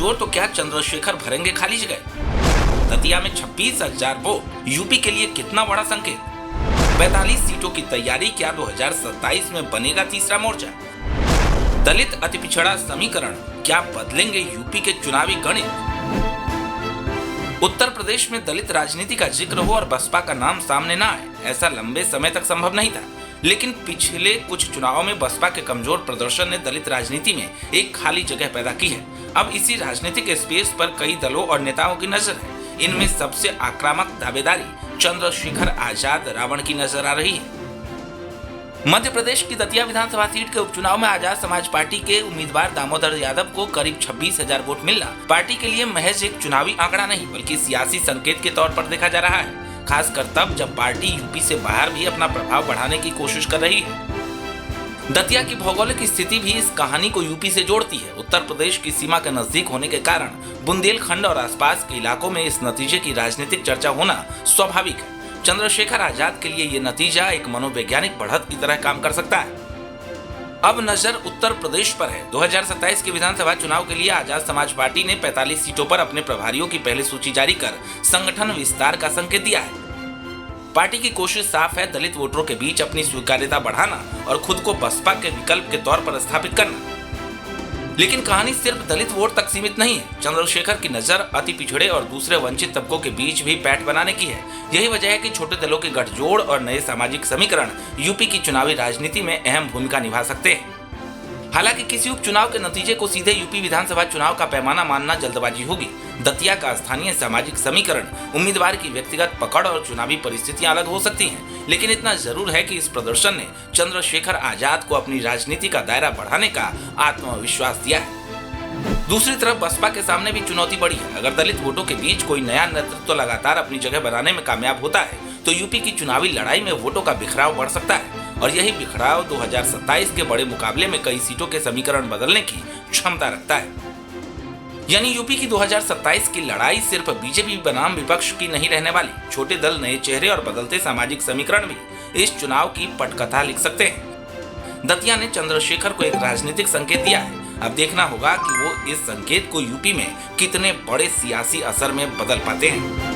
कमजोर तो क्या चंद्रशेखर भरेंगे खाली जगह? दतिया में 26,000 वोट यूपी के लिए कितना बड़ा संकेत? 45 सीटों की तैयारी, क्या 2027 में बनेगा तीसरा मोर्चा? दलित अति पिछड़ा समीकरण क्या बदलेंगे यूपी के चुनावी गणित? उत्तर प्रदेश में दलित राजनीति का जिक्र हो और बसपा का नाम सामने ना आए, ऐसा लंबे समय तक संभव नहीं था। लेकिन पिछले कुछ चुनावों में बसपा के कमजोर प्रदर्शन ने दलित राजनीति में एक खाली जगह पैदा की है। अब इसी राजनीतिक स्पेस पर कई दलों और नेताओं की नजर है। इनमें सबसे आक्रामक दावेदारी चंद्रशेखर आजाद रावण की नजर आ रही है। मध्य प्रदेश की दतिया विधानसभा सीट के उपचुनाव में आजाद समाज पार्टी के उम्मीदवार दामोदर यादव को करीब 26,000 वोट मिलना पार्टी के लिए महज एक चुनावी आंकड़ा नहीं बल्कि सियासी संकेत के तौर पर देखा जा रहा है, खासकर तब जब पार्टी यूपी से बाहर भी अपना प्रभाव बढ़ाने की कोशिश कर रही है। दतिया की भौगोलिक स्थिति भी इस कहानी को यूपी से जोड़ती है। उत्तर प्रदेश की सीमा के नजदीक होने के कारण बुंदेलखंड और आसपास के इलाकों में इस नतीजे की राजनीतिक चर्चा होना स्वाभाविक है। चंद्रशेखर आजाद के लिए ये नतीजा एक मनोवैज्ञानिक बढ़त की तरह काम कर सकता है। अब नजर उत्तर प्रदेश पर है। 2027 के विधानसभा चुनाव के लिए आजाद समाज पार्टी ने 45 सीटों पर अपने प्रभारियों की पहली सूची जारी कर संगठन विस्तार का संकेत दिया है। पार्टी की कोशिश साफ है, दलित वोटरों के बीच अपनी स्वीकार्यता बढ़ाना और खुद को बसपा के विकल्प के तौर पर स्थापित करना। लेकिन कहानी सिर्फ दलित वोट तक सीमित नहीं है। चंद्रशेखर की नजर अति पिछड़े और दूसरे वंचित तबकों के बीच भी पैठ बनाने की है। यही वजह है कि छोटे दलों के गठजोड़ और नए सामाजिक समीकरण यूपी की चुनावी राजनीति में अहम भूमिका निभा सकते हैं। हालांकि किसी उपचुनाव के नतीजे को सीधे यूपी विधानसभा चुनाव का पैमाना मानना जल्दबाजी होगी। दतिया का स्थानीय सामाजिक समीकरण, उम्मीदवार की व्यक्तिगत पकड़ और चुनावी परिस्थितियां अलग हो सकती हैं, लेकिन इतना जरूर है कि इस प्रदर्शन ने चंद्रशेखर आजाद को अपनी राजनीति का दायरा बढ़ाने का आत्मविश्वास दिया है। दूसरी तरफ बसपा के सामने भी चुनौती बड़ी है। अगर दलित वोटों के बीच कोई नया नेतृत्व लगातार अपनी जगह बनाने में कामयाब होता है तो यूपी की चुनावी लड़ाई में वोटों का बिखराव बढ़ सकता है और यही बिखराव 2027 के बड़े मुकाबले में कई सीटों के समीकरण बदलने की क्षमता रखता है। यानी यूपी की 2027 की लड़ाई सिर्फ बीजेपी बनाम विपक्ष की नहीं रहने वाली। छोटे दल, नए चेहरे और बदलते सामाजिक समीकरण भी इस चुनाव की पटकथा लिख सकते हैं। दतिया ने चंद्रशेखर को एक राजनीतिक संकेत दिया है। अब देखना होगा कि वो इस संकेत को यूपी में कितने बड़े सियासी असर में बदल पाते हैं।